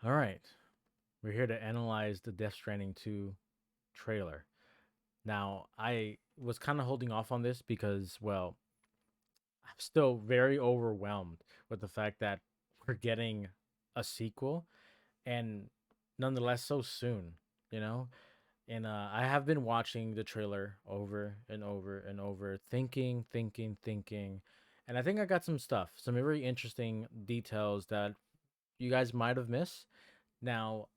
All right, we're here to analyze the Death Stranding 2 trailer. Now, I was kind of holding off on this because, well, I'm still very overwhelmed with the fact that we're getting a sequel and nonetheless so soon, you know? And I have been watching the trailer over and over and over, thinking. And I think I got some stuff, some very interesting details that you guys might have missed. Now,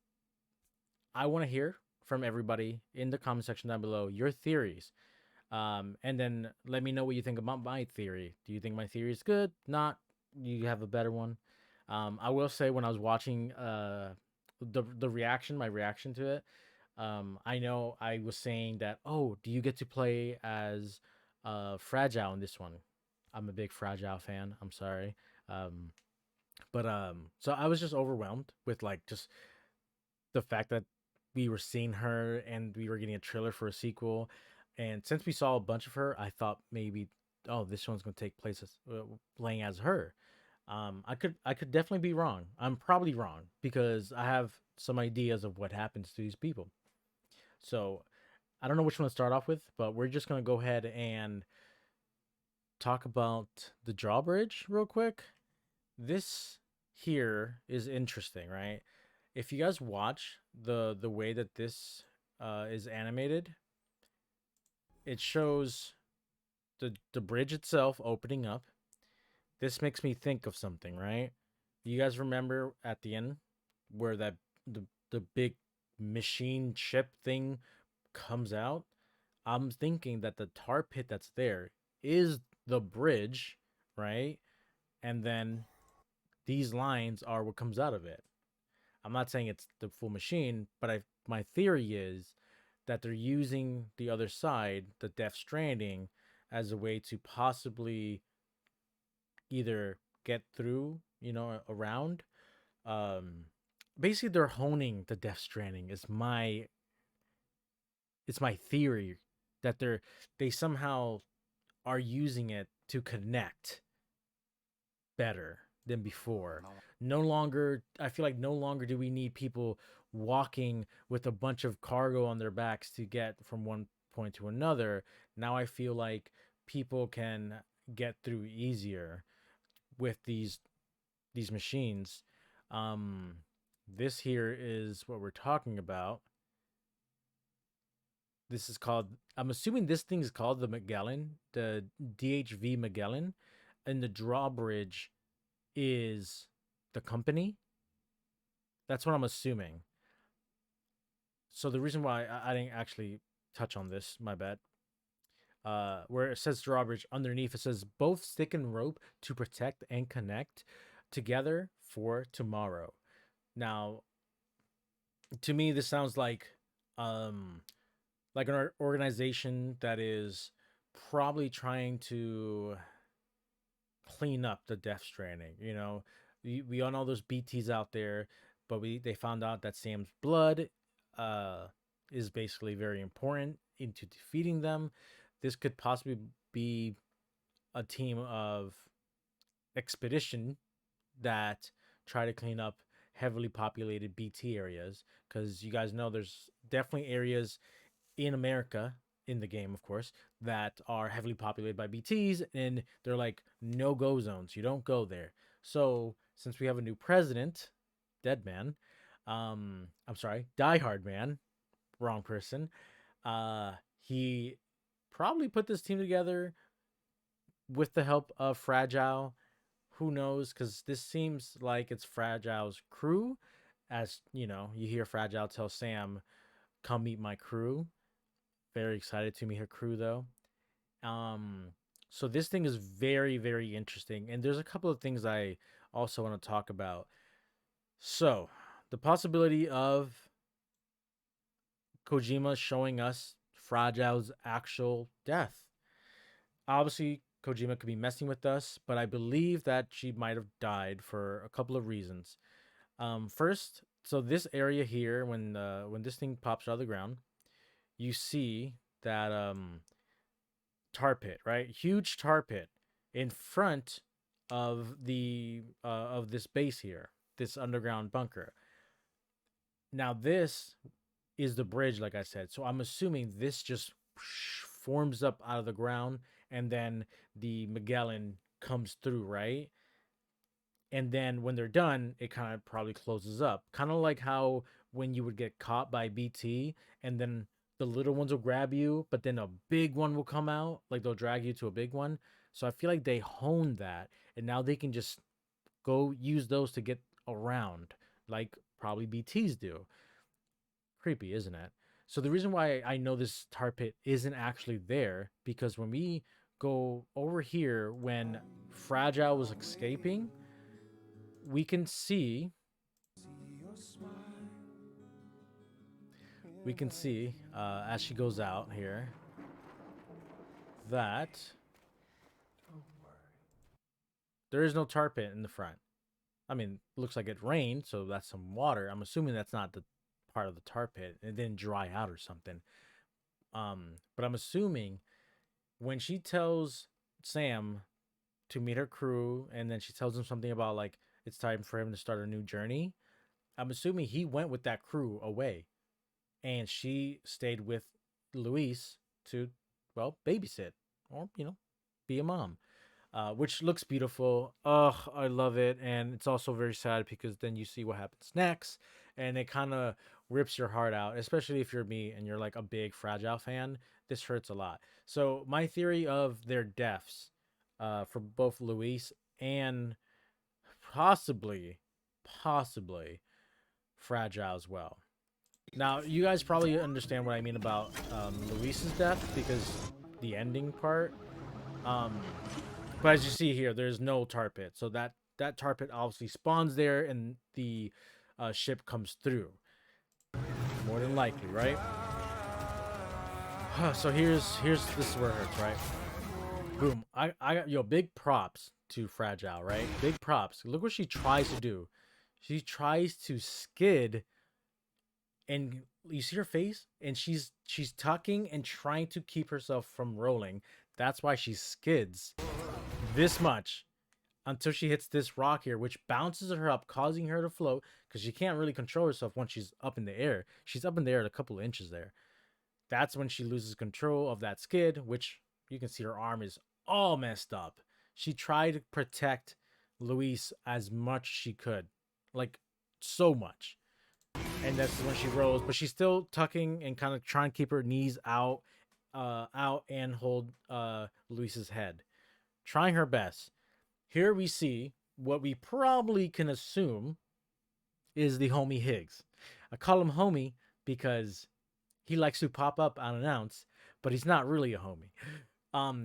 I want to hear from everybody in the comment section down below your theories. And then let me know what you think about my theory. Do you think my theory is good? Not? You have a better one? I will say when I was watching the reaction, my reaction to it, I know I was saying that, oh, do you get to play as Fragile in this one? I'm a big Fragile fan. I'm sorry. Um, so I was just overwhelmed with like just the fact that we were seeing her and we were getting a trailer for a sequel. And since we saw a bunch of her, I thought maybe, oh, this one's gonna take place as playing as her. I could definitely be wrong. I'm probably wrong because I have some ideas of what happens to these people. So I don't know which one to start off with, but we're just gonna go ahead and talk about the drawbridge real quick. This here is interesting, right? If you guys watch the way that this is animated, it shows the bridge itself opening up. This makes me think of something, right? You guys remember at the end where that the big machine ship thing comes out? I'm thinking that the tar pit that's there is the bridge, right? And then these lines are what comes out of it. I'm not saying it's the full machine, but my theory is that they're using the other side, the Death Stranding, as a way to possibly either get through, around. Um, Basically, they're honing the Death Stranding. It's my theory that they somehow are using it to connect better than before. No longer, I feel like no longer do we need people walking with a bunch of cargo on their backs to get from one point to another. Now I feel like people can get through easier with these machines. Um this here is what we're talking about. This is called, I'm assuming this thing is called the Magellan, the DHV Magellan, and the drawbridge is the company. That's what I'm assuming. So the reason why I didn't actually touch on this, my bad. Where it says drawbridge underneath, it says both stick and rope to protect and connect together for tomorrow. Now, to me, this sounds um like an organization that is probably trying to clean up the Death Stranding. We all know there's BTs out there, but they found out that Sam's blood uh, is basically very important into defeating them. This could possibly be a team of expedition that try to clean up heavily populated BT areas because you guys know there's definitely areas in America in the game, of course, that are heavily populated by BTs, and they're like no go zones. You don't go there. So since we have a new president, Dead Man, I'm sorry, Die Hard Man, wrong person. He probably put this team together with the help of Fragile. Who knows? Because this seems like it's Fragile's crew. As you hear Fragile tell Sam, "Come meet my crew." Very excited to meet her crew though. Um, so this thing is very, very interesting, and there's a couple of things I also want to talk about. So, the possibility of Kojima showing us Fragile's actual death. Obviously, Kojima could be messing with us, but I believe that she might have died for a couple of reasons. First, so this area here, when this thing pops out of the ground, you see that tar pit, right? Huge tar pit in front of the of this base here, this underground bunker. Now this is the bridge, like I said. So I'm assuming this just forms up out of the ground, and then the Magellan comes through, right? And then when they're done, it kind of probably closes up. Kind of like how when you would get caught by BT, and then the little ones will grab you, but then a big one will come out, like they'll drag you to a big one. So I feel like they honed that, and now they can just go use those to get around, like probably BTs do. Creepy, isn't it? So the reason why I know this tar pit isn't actually there, because when we go over here, when Fragile was escaping, we can see as she goes out here that there is no tar pit in the front. I mean, looks like it rained, so that's some water. I'm assuming that's not the part of the tar pit. It didn't dry out or something. But I'm assuming when she tells Sam to meet her crew, and then she tells him something about like it's time for him to start a new journey, I'm assuming he went with that crew away, and she stayed with Luis to, well, babysit or be a mom, which looks beautiful. Ugh, I love it, and it's also very sad because then you see what happens next, and it kind of rips your heart out, especially if you're me and you're like a big Fragile fan. This hurts a lot. So my theory of their deaths, for both Luis and possibly, possibly Fragile as well. Now, you guys probably understand what I mean about Luis's death because the ending part. Um, but as you see here, there's no tar pit, so that tar pit obviously spawns there, and the ship comes through. More than likely, right? So here's this is where it hurts, right? Boom. I got big props to Fragile, right? Big props. Look what she tries to do. She tries to skid, and you see her face, and she's tucking and trying to keep herself from rolling. That's why she skids this much until she hits this rock here, which bounces her up, causing her to float because she can't really control herself once she's up in the air. She's up in the air at a couple of inches there. That's when she loses control of that skid, which you can see her arm is all messed up. She tried to protect Luis as much as she could, like so much. And that's when she rolls, but she's still tucking and kind of trying to keep her knees out and hold Luis's head, trying her best. Here we see what we probably can assume is the homie Higgs. I call him homie because he likes to pop up unannounced, but he's not really a homie.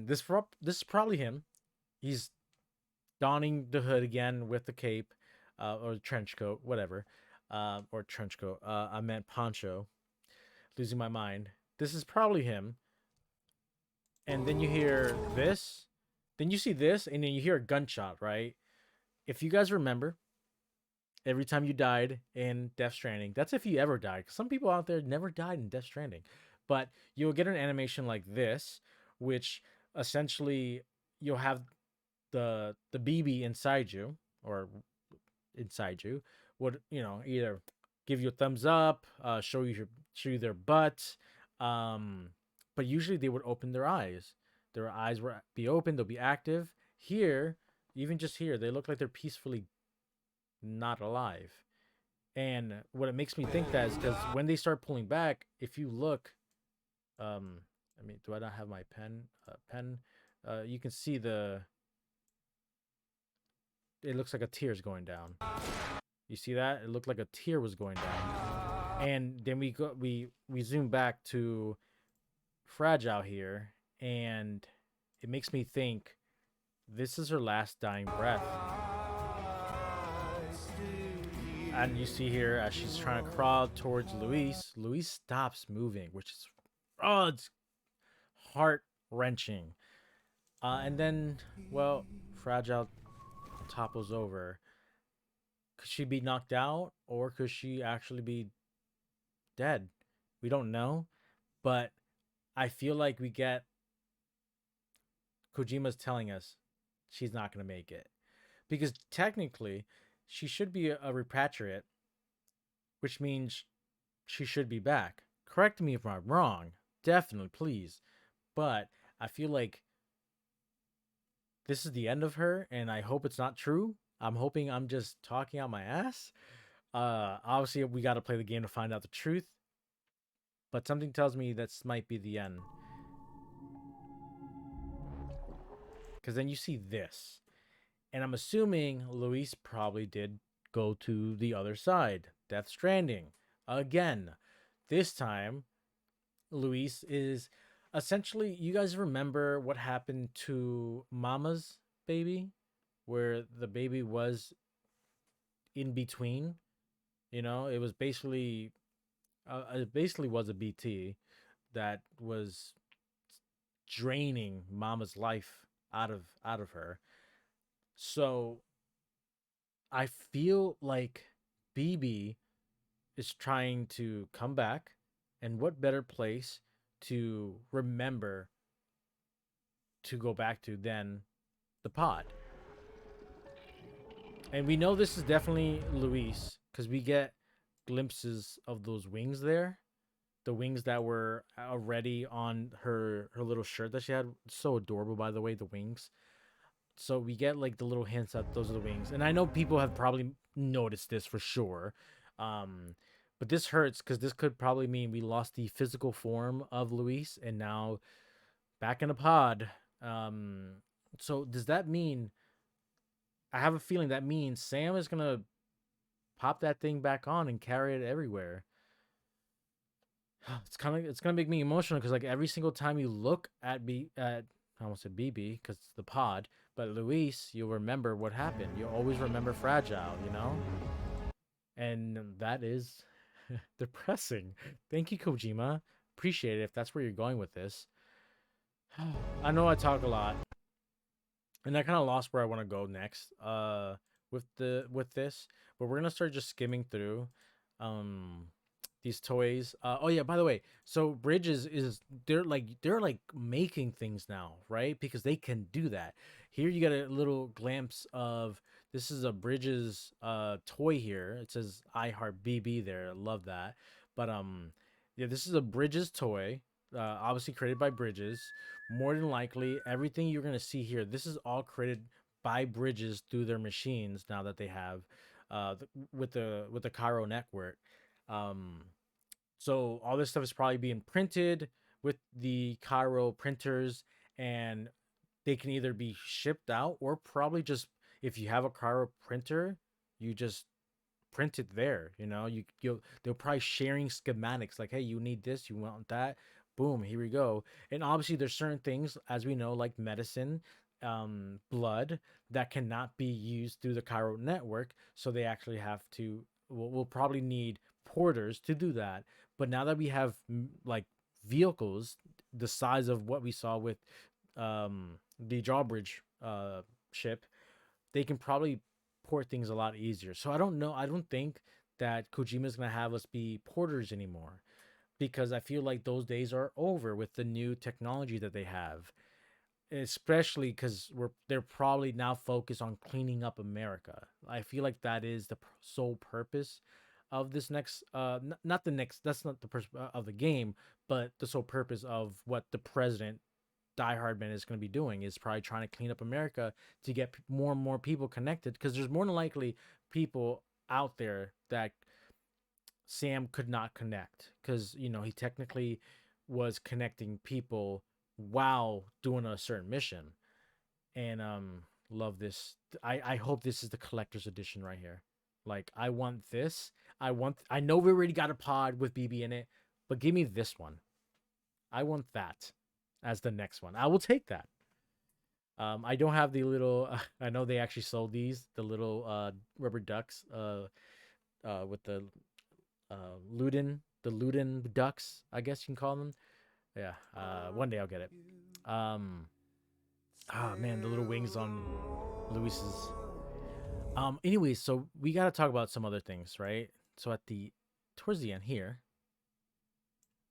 This is probably him. He's donning the hood again with the cape, or trench coat, whatever, or trench coat. I meant poncho. Losing my mind. This is probably him. And then you hear this. Then you see this, and then you hear a gunshot, right? If you guys remember, every time you died in Death Stranding, that's if you ever died. Some people out there never died in Death Stranding. But you'll get an animation like this, which essentially you'll have the BB inside you, or inside you, would either give you a thumbs up, show you their butt, but usually they would open their eyes. Their eyes will be open. They'll be active. Here, even just here, they look like they're peacefully not alive. And what it makes me think that is because when they start pulling back, if you look, I mean, do I not have my pen? You can see it looks like a tear is going down. You see that? It looked like a tear was going down. And then we zoom back to Fragile here, and it makes me think this is her last dying breath. And you see here as she's trying to crawl towards Luis stops moving, which is it's heart wrenching. And then, well, Fragile topples over. Could she be knocked out, or could she actually be dead? We don't know, but I feel like we get Kojima's telling us she's not going to make it, because technically she should be a repatriate, which means she should be back. Correct me if I'm wrong. Definitely, please. But I feel like this is the end of her, and I hope it's not true. I'm hoping I'm just talking out my ass. Obviously, we got to play the game to find out the truth, but something tells me this might be the end. Because then you see this, and I'm assuming Luis probably did go to the other side. Death Stranding. Again. This time, Luis is essentially. You guys remember what happened to Mama's baby? Where the baby was in between? You know, it was basically. It basically was a BT that was draining Mama's life out of her. So I feel like BB is trying to come back, and what better place to remember to go back to than the pod? And we know this is definitely Luis because we get glimpses of those wings there, the wings that were already on her little shirt that she had. So adorable, by the way, the wings. So we get like the little hints that those are the wings, and I know people have probably noticed this for sure. Um, but this hurts because this could probably mean we lost the physical form of Luis, and now back in a pod. Um, so does that mean? I have a feeling that means Sam is gonna pop that thing back on and carry it everywhere. It's gonna make me emotional because like every single time you look at I almost said BB because it's the pod, but Luis, you'll remember what happened. You'll always remember Fragile, you know, and that is depressing. Thank you, Kojima. Appreciate it if that's where you're going with this. I know I talk a lot, and I kind of lost where I want to go next. With this, but we're gonna start just skimming through. Um, these toys. Oh yeah, by the way, so Bridges is they're like making things now, right? Because they can do that. Here you get a little glimpse of this is a Bridges toy here. It says I Heart BB there. I love that. But yeah, this is a Bridges toy. Obviously created by Bridges. More than likely, everything you're gonna see here, this is all created by Bridges through their machines now that they have with the Cairo network. Um, so all this stuff is probably being printed with the Cairo printers, and they can either be shipped out or probably just if you have a Cairo printer, you just print it there. You know, they're probably sharing schematics like, hey, you need this, you want that, boom, here we go. And obviously, there's certain things as we know, like medicine, blood that cannot be used through the Cairo network, so they actually have to. We'll probably need porters to do that. But now that we have like vehicles the size of what we saw with the drawbridge ship, they can probably port things a lot easier. So I don't know. I don't think that Kojima's gonna have us be porters anymore because I feel like those days are over with the new technology that they have. Especially because they're probably now focused on cleaning up America. I feel like that is the sole purpose of this next. Not the next. That's not the purpose of the game, but the sole purpose of what the president Die Hardman is going to be doing is probably trying to clean up America to get more and more people connected because there's more than likely people out there that Sam could not connect because he technically was connecting people while doing a certain mission. And love this. I hope this is the collector's edition right here. Like I want this. I know we already got a pod with BB in it, but give me this one. I want that as the next one. I will take that. I don't have the little. I know they actually sold these, the little rubber ducks. With the Luden ducks, I guess you can call them. Yeah. One day I'll get it. Um. Oh man, the little wings on Luis's. Anyways, so we gotta talk about some other things, right? So towards the end here,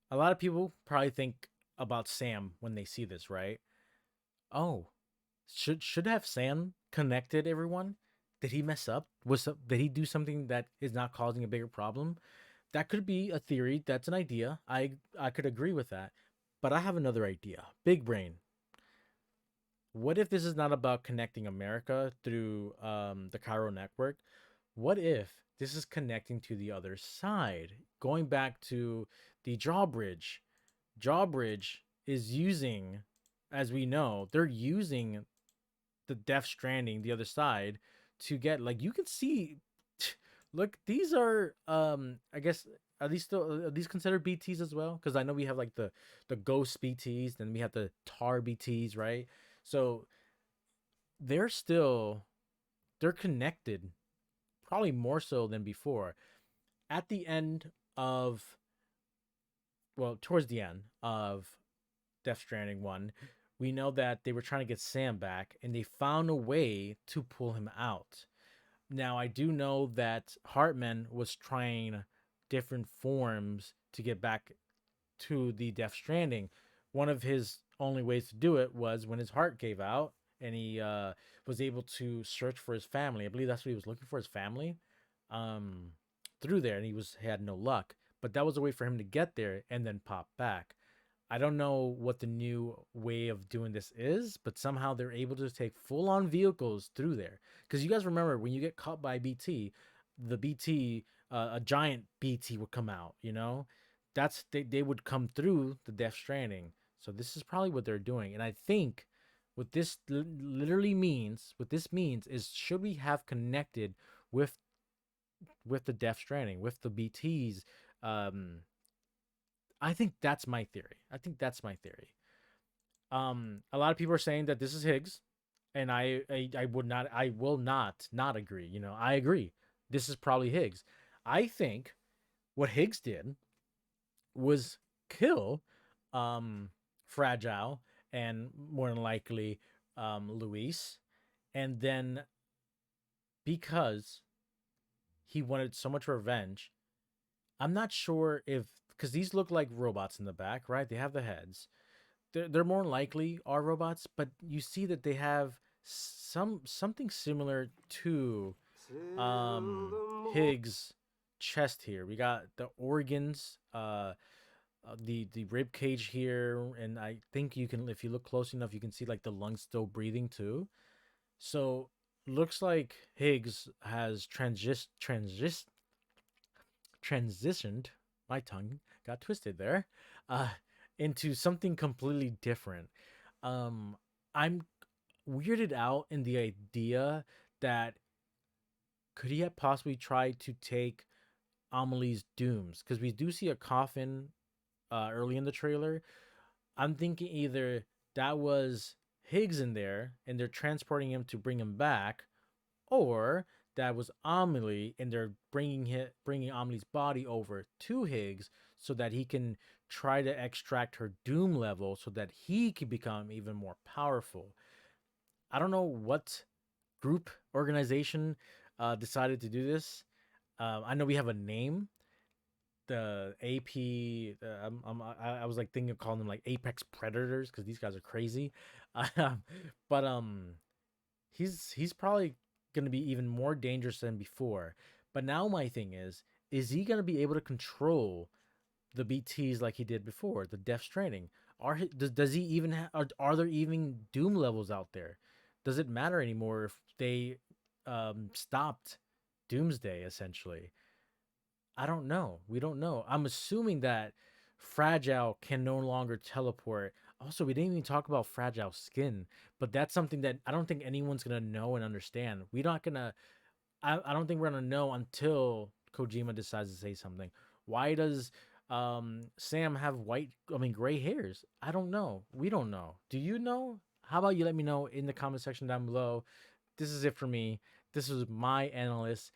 a lot of people probably think about Sam when they see this, right? Oh, should have Sam connected everyone? Did he mess up? Did he do something that is not causing a bigger problem? that could be a theory. That's an idea. I could agree with that. But I have another idea. Big brain. What if this is not about connecting America through the Cairo network? What if this is connecting to the other side? Going back to the drawbridge. Drawbridge is using, as we know, they're using the Death Stranding, the other side, to get like you can see. Look, these are I guess are these considered BTS as well? Because I know we have like the ghost BTS, then we have the tar BTS, right? So they're still they're connected, probably more so than before. At the end of towards the end of Death Stranding 1, we know that they were trying to get Sam back and they found a way to pull him out. Now, I do know that Hartman was trying different forms to get back to the Death Stranding. One of his only ways to do it was when his heart gave out and he was able to search for his family. I believe that's what he was looking for, his family, um, through there, and he had no luck. But that was a way for him to get there and then pop back. I don't know what the new way of doing this is, but somehow they're able to take full on vehicles through there. Because you guys remember when you get caught by BT, the BT, a giant BT would come out, you know? They would come through the Death Stranding. So this is probably what they're doing. And I think what this means is should we have connected with the Death Stranding, with the BTs, um, I think that's my theory. I think that's my theory. A lot of people are saying that this is Higgs, and I will not agree. You know, I agree. This is probably Higgs. I think what Higgs did was kill Fragile and more than likely Luis, and then because he wanted so much revenge, I'm not sure if because these look like robots in the back, right? They have the heads. They're more likely are robots, but you see that they have something similar to Higgs chest here. We got the organs, the rib cage here, and I think you can, if you look close enough, you can see like the lungs still breathing too. So looks like Higgs has transitioned. My tongue got twisted there, uh, into something completely different. Um, I'm weirded out in the idea that could he have possibly tried to take Amelie's dooms? Because we do see a coffin early in the trailer. I'm thinking either that was Higgs in there and they're transporting him to bring him back, or that was Amelie and they're bringing Amelie's body over to Higgs so that he can try to extract her doom level so that he can become even more powerful. I don't know what group organization decided to do this. I know we have a name, the AP. I was like thinking of calling them like Apex Predators because these guys are crazy. But he's probably going to be even more dangerous than before. But now my thing is he going to be able to control the BTs like he did before, the Death Stranding? Does he even are there even Doom levels out there? Does it matter anymore if they stopped Doomsday essentially? I don't know. We don't know. I'm assuming that Fragile can no longer teleport. Also, we didn't even talk about Fragile skin, but that's something that I don't think anyone's gonna know and understand. We're not gonna. I don't think we're gonna know until Kojima decides to say something. Why does Sam have gray hairs? I don't know. We don't know. Do you know? How about you let me know in the comment section down below? This is it for me. This is my analyst.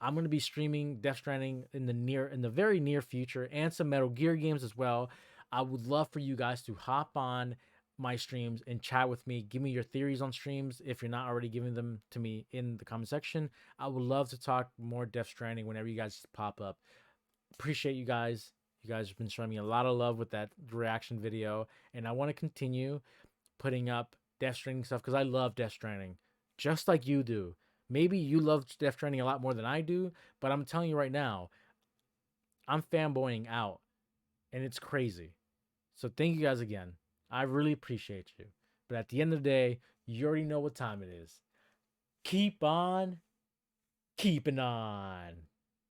I'm gonna be streaming Death Stranding in the very near future and some Metal Gear games as well. I would love for you guys to hop on my streams and chat with me. Give me your theories on streams if you're not already giving them to me in the comment section. I would love to talk more Death Stranding whenever you guys pop up. Appreciate you guys. You guys have been showing me a lot of love with that reaction video, and I want to continue putting up Death Stranding stuff because I love Death Stranding, just like you do. Maybe you love Death Stranding a lot more than I do, but I'm telling you right now, I'm fanboying out, and it's crazy. So thank you guys again. I really appreciate you. But at the end of the day, you already know what time it is. Keep on keeping on.